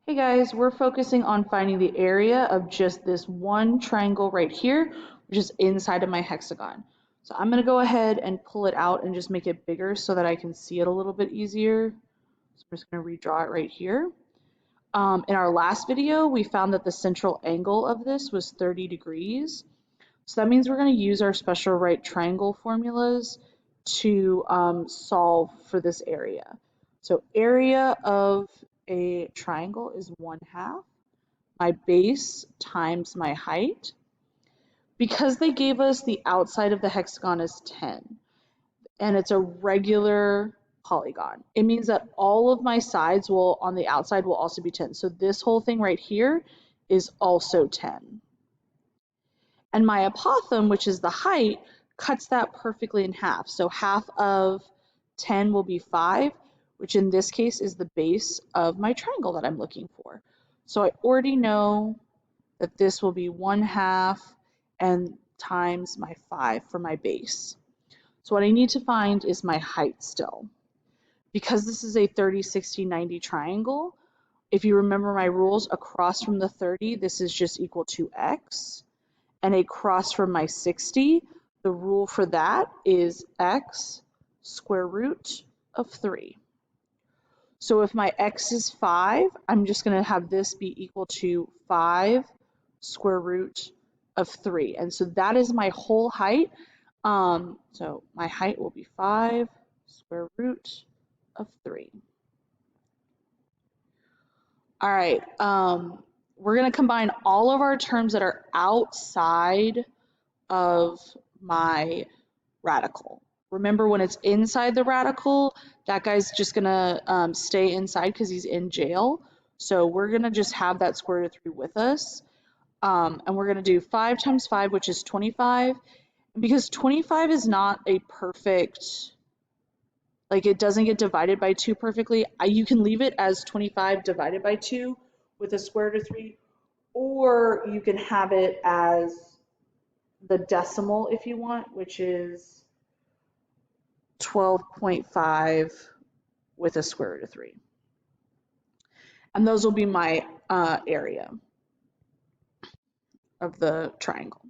Hey guys, we're focusing on finding the area of just this one triangle right here, which is inside of my hexagon. So I'm going to go ahead and pull it out and just make it bigger so that I can see it a little bit easier. So I'm just going to redraw it right here. In our last video, we found that the central angle of this was 30 degrees. So that means we're going to use our special right triangle formulas to solve for this area. So area of a triangle is 1/2 my base times my height. Because they gave us the outside of the hexagon as 10 and it's a regular polygon, it means that all of my sides will on the outside will also be 10. So this whole thing right here is also 10. And my apothem, which is the height, cuts that perfectly in half. So half of 10 will be 5, which in this case is the base of my triangle that I'm looking for. So I already know that this will be 1/2 and times my 5 for my base. So what I need to find is my height still. Because this is a 30, 60, 90 triangle, if you remember my rules, across from the 30, this is just equal to x. And across from my 60, the rule for that is x square root of 3. So if my x is 5, I'm just going to have this be equal to 5 square root of 3. And so that is my whole height. So my height will be 5 square root of 3. All right. We're going to combine all of our terms that are outside of my radical. Remember, when it's inside the radical, that guy's just gonna stay inside because he's in jail. So we're gonna just have that square root of 3 with us. And we're gonna do 5 times 5, which is 25. And because 25 is not a perfect, like it doesn't get divided by 2 perfectly, you can leave it as 25 divided by 2 with a square root of 3, or you can have it as the decimal if you want, which is 12.5 with a square root of 3. And those will be my area of the triangle.